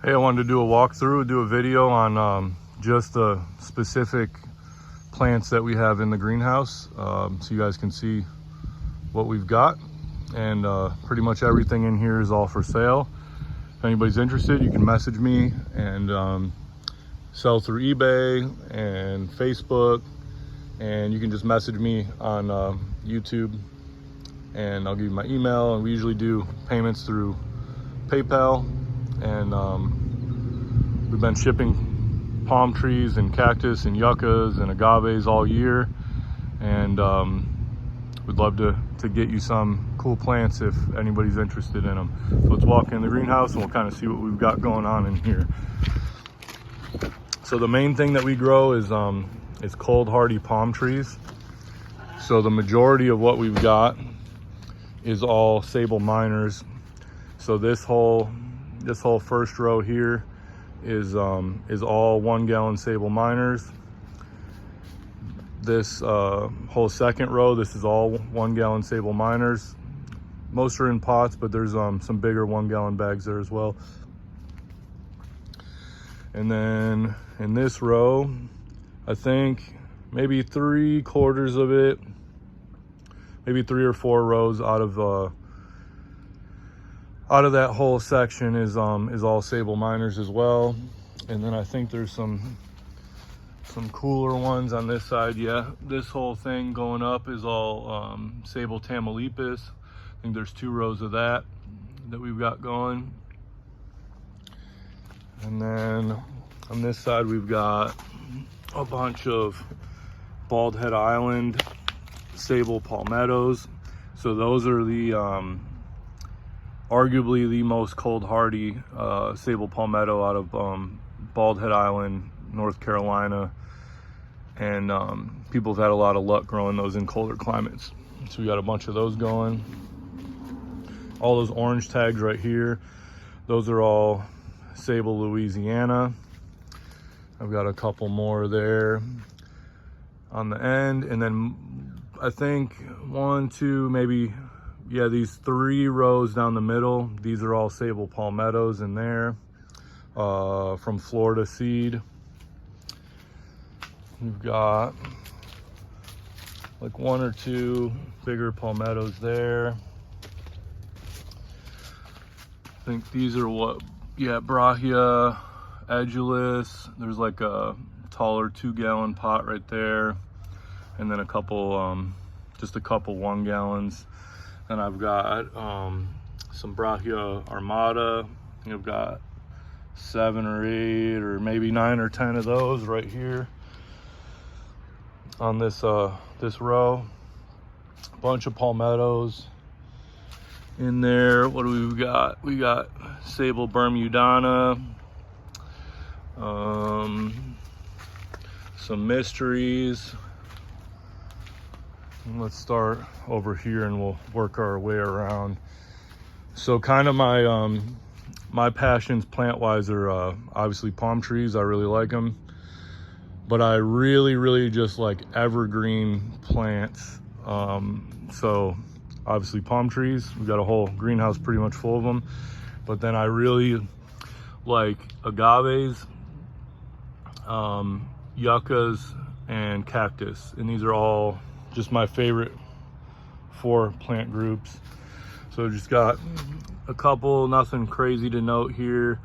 Hey, I wanted to do a walkthrough, do a video on just the specific plants that we have in the greenhouse, so you guys can see what we've got. And pretty much everything in here is all for sale. If anybody's interested, you can message me and sell through eBay and Facebook, and you can just message me on YouTube and I'll give you my email. And we usually do payments through PayPal. And we've been shipping palm trees and cactus and yuccas and agaves all year, and we'd love to get you some cool plants if anybody's interested in them. So let's walk in the greenhouse and we'll kind of see what we've got going on in here. So the main thing that we grow is cold hardy palm trees. So the majority of what we've got is all sable minors. So this whole first row here is all 1 gallon sable minors. This whole second row, this is all 1 gallon sable minors. Most are in pots, but there's some bigger 1 gallon bags there as well. And then in this row, I think maybe 3/4 of it, maybe 3 or 4 rows out of that whole section is all sable minors as well. And then I think there's some cooler ones on this side. Yeah, this whole thing going up is all sable tamaulipas. I think there's 2 rows of that we've got going. And then on this side we've got a bunch of Bald Head Island sable palmettos. So those are the arguably the most cold hardy sable palmetto out of Bald Head Island, North Carolina. And people have had a lot of luck growing those in colder climates. So we got a bunch of those going. All those orange tags right here, those are all sable Louisiana. I've got a couple more there on the end. And then I think 1, 2, maybe, yeah, these 3 rows down the middle, these are all sable palmettos in there, from Florida seed. We've got like 1 or 2 bigger palmettos there. I think these are Brahia edulis. There's like a taller 2 gallon pot right there. And then a couple, just a couple 1 gallons. Then I've got some Brahia armata. I think I've got 7 or 8 or maybe 9 or 10 of those right here on this row. A bunch of palmettos in there. What do we got? We got sable bermudana, some mysteries. Let's start over here and we'll work our way around. So kind of my passions plant-wise are obviously palm trees. I really like them, but I really just like evergreen plants. So obviously palm trees, we've got a whole greenhouse pretty much full of them. But then I really like agaves, yuccas, and cactus. And these are all just my favorite 4 plant groups. So just got a couple, nothing crazy to note here.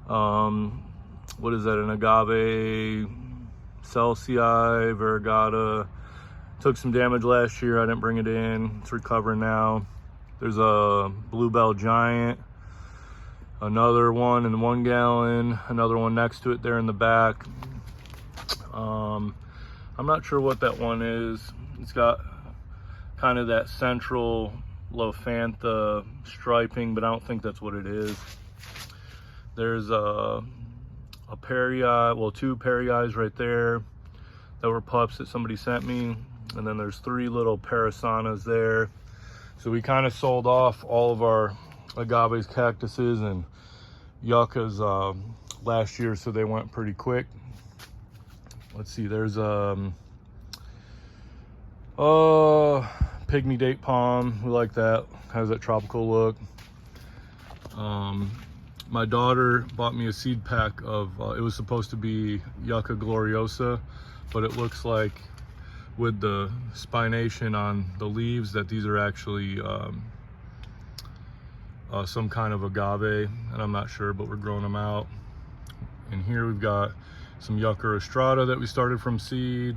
What is that, an agave Celsi variegata. Took some damage last year, I didn't bring it in, it's recovering now. There's a bluebell giant, another one in 1 gallon, another one next to it there in the back. I'm not sure what that one is. It's got kind of that central lophantha striping, but I don't think that's what it is. There's a perii, well, 2 perii right there that were pups that somebody sent me. And then there's 3 little parasanas there. So we kind of sold off all of our agaves, cactuses, and yuccas last year, so they went pretty quick. Let's see, there's pygmy date palm. We like that, has that tropical look. my daughter bought me a seed pack of, it was supposed to be Yucca gloriosa, but it looks like with the spination on the leaves that these are actually some kind of agave, and I'm not sure, but we're growing them out. And here we've got some Yucca rostrata that we started from seed.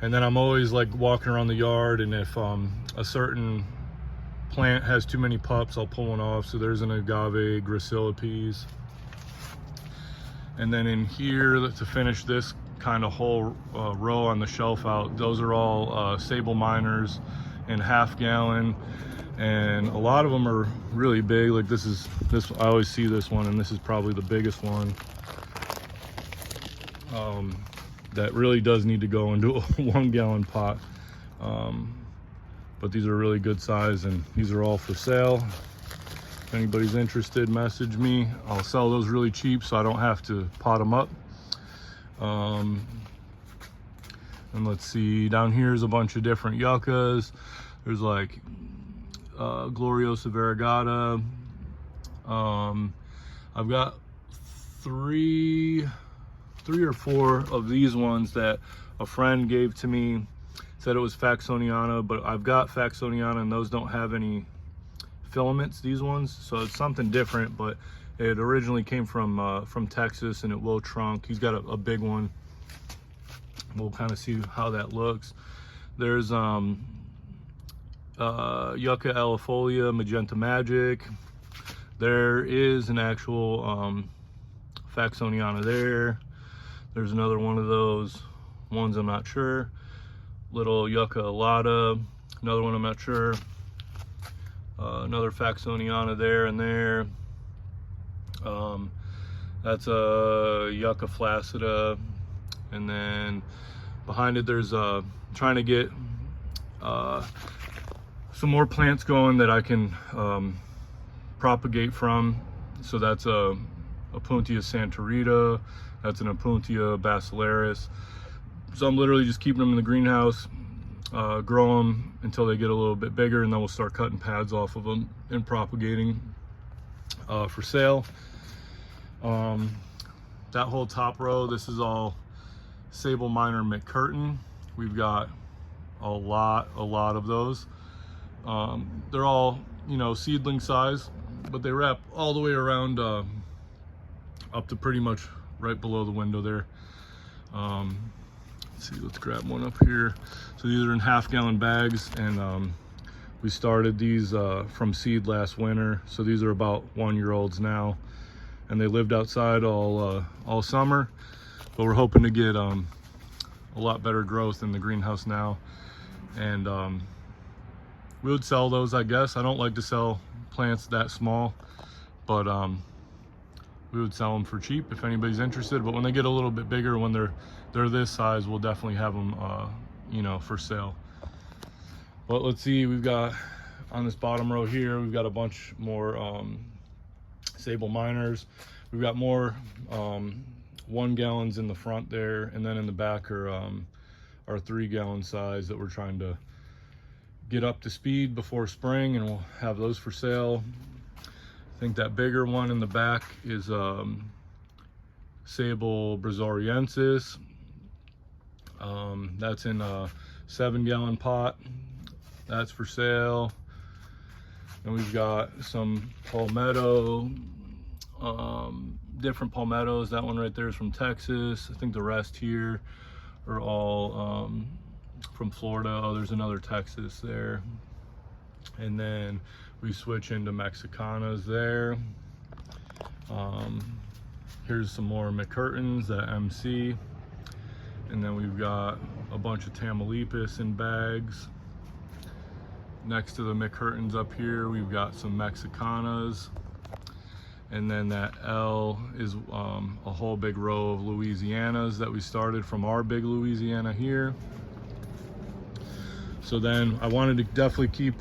And then I'm always like walking around the yard, and if a certain plant has too many pups, I'll pull one off. So there's an agave gracillipes. And then in here, to finish this kind of whole row on the shelf out, those are all sable minors in half-gallon, and a lot of them are really big. Like this, I always see this one, and this is probably the biggest one. That really does need to go into a 1-gallon pot. But these are really good size, and these are all for sale. If anybody's interested, message me. I'll sell those really cheap so I don't have to pot them up. And let's see, down here is a bunch of different yuccas. There's like gloriosa variegata. I've got three or four of these ones that a friend gave to me. Said it was Faxoniana, but I've got Faxoniana, and those don't have any filaments, these ones, so it's something different. But it originally came from Texas, and it will trunk. He's got a big one. We'll kind of see how that looks. There's Yucca alifolia, Magenta Magic. There is an actual Faxoniana there. There's another one of those ones, I'm not sure. Little Yucca alata, another one I'm not sure. Another Faxoniana there and there. That's a Yucca flaccida. And then behind it there's trying to get some more plants going that I can propagate from. So that's a Opuntia Santarita, that's an Opuntia basilaris. So I'm literally just keeping them in the greenhouse, grow them until they get a little bit bigger, and then we'll start cutting pads off of them and propagating for sale. That whole top row, this is all Sable Minor McCurtain. We've got a lot of those. They're all, you know, seedling size, but they wrap all the way around up to pretty much right below the window there. Let's see, let's grab one up here. So these are in half-gallon bags, and we started these from seed last winter. So these are about 1-year-olds now, and they lived outside all summer. But we're hoping to get a lot better growth in the greenhouse now, and we would sell those, I guess. I don't like to sell plants that small, but we would sell them for cheap if anybody's interested. But when they get a little bit bigger, when they're this size, we'll definitely have them you know, for sale. But let's see, we've got on this bottom row here, we've got a bunch more Sable Minors. We've got more 1-gallons in the front there, and then in the back are our 3-gallon size that we're trying to get up to speed before spring, and we'll have those for sale. I think that bigger one in the back is Sable brazoriensis. That's in a 7-gallon pot. That's for sale. And we've got some palmetto, different palmettos. That one right there is from Texas. I think the rest here are all from Florida. Oh, there's another Texas there. And then we switch into Mexicanas there. Here's some more McCurtains, the MC. And then we've got a bunch of Tamaulipas in bags. Next to the McCurtains up here, we've got some Mexicanas. And then that L is a whole big row of Louisianas that we started from our big Louisiana here. So then I wanted to definitely keep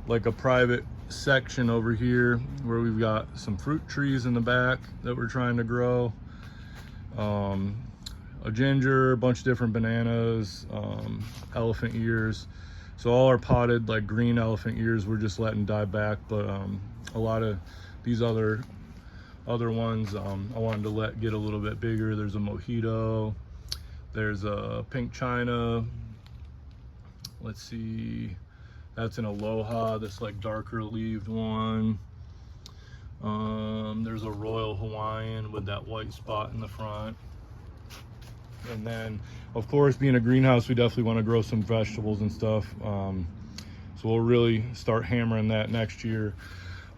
like a private section over here where we've got some fruit trees in the back that we're trying to grow. A ginger, a bunch of different bananas, elephant ears. So all our potted like green elephant ears we're just letting die back, but a lot of these other Other ones I wanted to get a little bit bigger. There's a mojito, there's a pink china. Let's see, that's an aloha, this like darker leaved one. There's a royal Hawaiian with that white spot in the front. And then, of course, being a greenhouse, we definitely want to grow some vegetables and stuff. So we'll really start hammering that next year.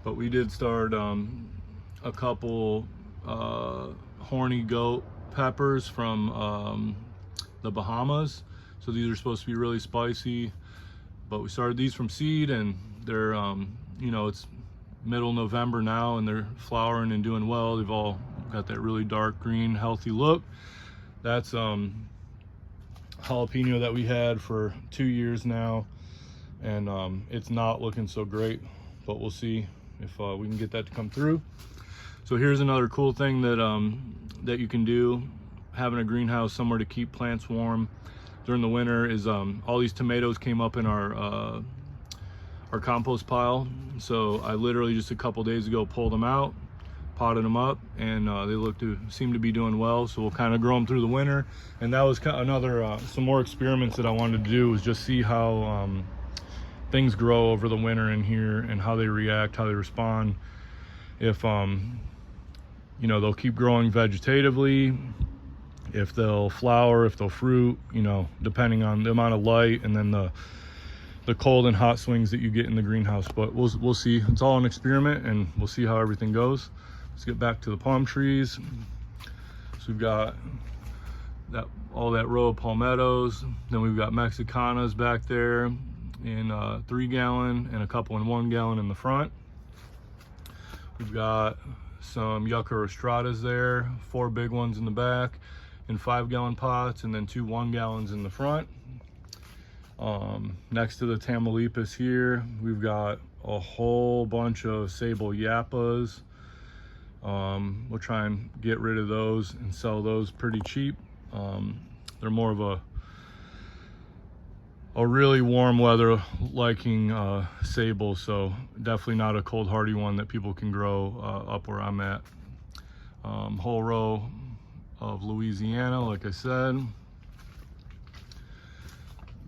But we did start a couple horny goat peppers from the Bahamas. So these are supposed to be really spicy. But we started these from seed, and they're, you know, it's middle November now, and they're flowering and doing well. They've all got that really dark green, healthy look. That's jalapeno that we had for 2 years now, and it's not looking so great, but we'll see if we can get that to come through. So here's another cool thing that that you can do, having a greenhouse somewhere to keep plants warm during the winter, is all these tomatoes came up in our compost pile. So I literally just a couple days ago pulled them out, potted them up, and they seem to be doing well. So we'll kind of grow them through the winter. And that was another some more experiments that I wanted to do, was just see how things grow over the winter in here, and how they react, how they respond. If you know, they'll keep growing vegetatively, if they'll flower, if they'll fruit, you know, depending on the amount of light and then the cold and hot swings that you get in the greenhouse. But we'll see. It's all an experiment, and we'll see how everything goes. Let's get back to the palm trees. So we've got all that row of palmettos. Then we've got Mexicanas back there in 3 gallon, and a couple in 1 gallon in the front. We've got some yucca rostradas there, 4 big ones in the back in 5 gallon pots, and then 2 1 gallons in the front. Next to the Tamaulipas here, we've got a whole bunch of sable yappas. We'll try and get rid of those and sell those pretty cheap. They're more of a really warm weather liking sable, so definitely not a cold hardy one that people can grow up where I'm at. Whole row of Louisiana, like I said.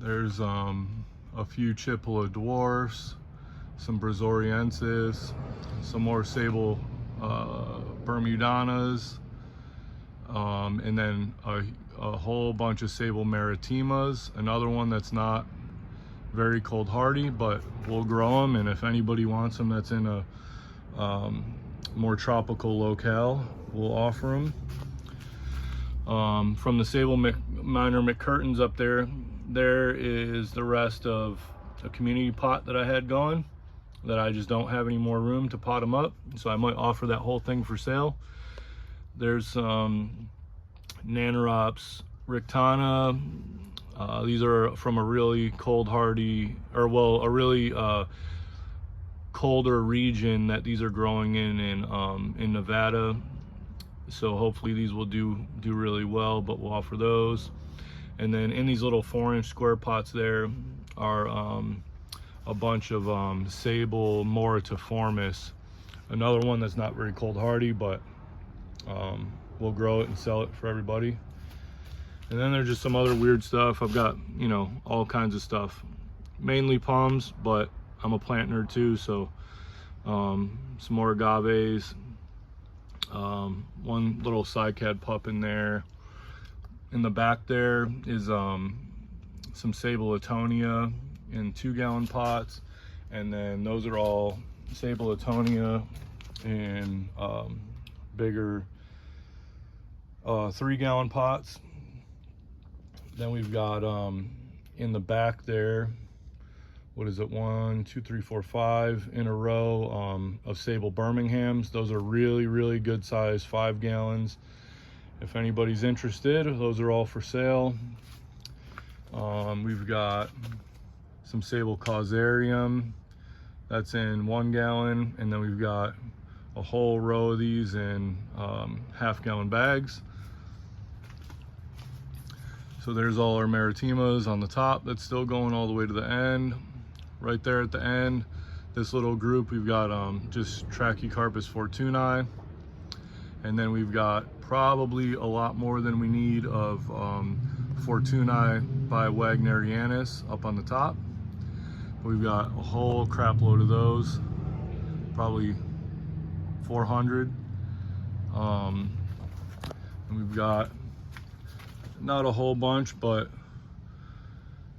There's a few Chipola dwarfs, some Brazoriensis, some more sable Bermudanas, and then a whole bunch of sable maritimas, another one that's not very cold hardy, but we'll grow them, and if anybody wants them that's in a more tropical locale, we'll offer them. From the sable minor McCurtains up there is the rest of a community pot that I had going, that I just don't have any more room to pot them up, so I might offer that whole thing for sale. There's some Nanorops Rictana. These are from a really cold hardy, or well, a really colder region that these are growing in Nevada. So hopefully these will do really well, but we'll offer those. And then in these little 4-inch square pots there are a bunch of sable moritiformis, another one that's not very cold hardy, but we'll grow it and sell it for everybody. And then there's just some other weird stuff. I've got, you know, all kinds of stuff, mainly palms, but I'm a plant nerd too, so some more agaves, one little cycad pup in there. In the back there is some sable Atonia in 2 gallon pots, and then those are all sable Atonia in bigger 3 gallon pots. Then we've got in the back there, what is it, 1 2 3 4 5 in a row of sable Birminghams. Those are really good size, 5 gallons. If anybody's interested, those are all for sale. We've got some sable Causarium, that's in 1 gallon, and then we've got a whole row of these in half gallon bags. So there's all our maritimas on the top, that's still going all the way to the end. Right there at the end, this little group, we've got just Trachycarpus fortunei. And then we've got probably a lot more than we need of Fortunae by Wagnerianus up on the top. We've got a whole crap load of those, probably 400. And we've got not a whole bunch, but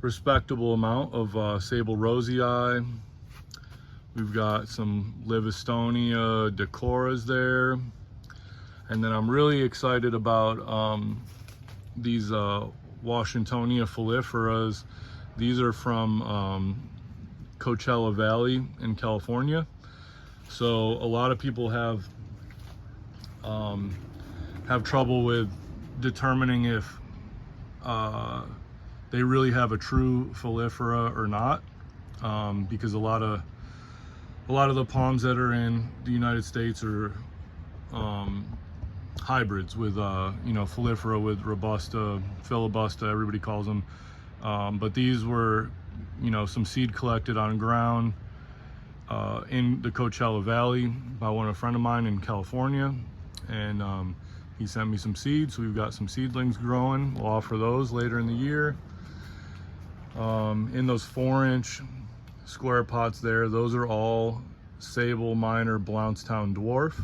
respectable amount of Sable Rosii. We've got some Livistonia Decoras there. And then I'm really excited about these Washingtonia Foliferas. These are from Coachella Valley in California. So a lot of people have trouble with determining if they really have a true folifera or not, because a lot of the palms that are in the United States are hybrids with folifera with robusta, filibusta, everybody calls them. But these were, some seed collected on ground in the Coachella Valley by a friend of mine in California, and he sent me some seeds. So we've got some seedlings growing. We'll offer those later in the year. In those 4-inch square pots there, those are all Sable Minor Blountstown Dwarf.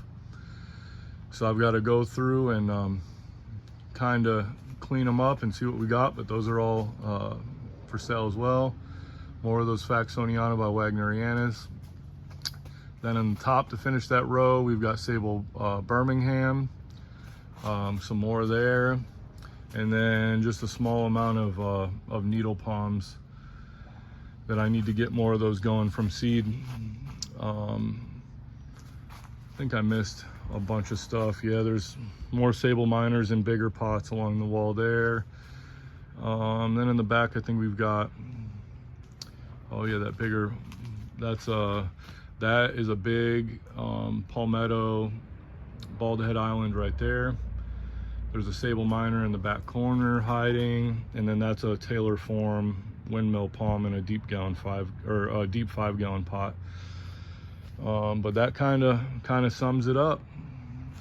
So I've got to go through and kind of clean them up and see what we got, but those are all for sale as well. More of those Faxoniana by Wagnerianus. Then on the top to finish that row, we've got Sable Birmingham, some more there, and then just a small amount of needle palms that I need to get more of those going from seed. I think I missed a bunch of stuff. Yeah, there's more Sable Minors in bigger pots along the wall there. Then in the back, I think we've got, oh yeah, that is a big Palmetto Bald Head Island right there. There's a Sable Minor in the back corner hiding, and then that's a Taylor Form windmill palm in a deep 5-gallon pot. But that kind of sums it up.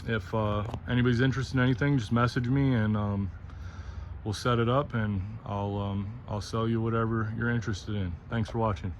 If anybody's interested in anything, just message me and we'll set it up, and I'll sell you whatever you're interested in. Thanks for watching.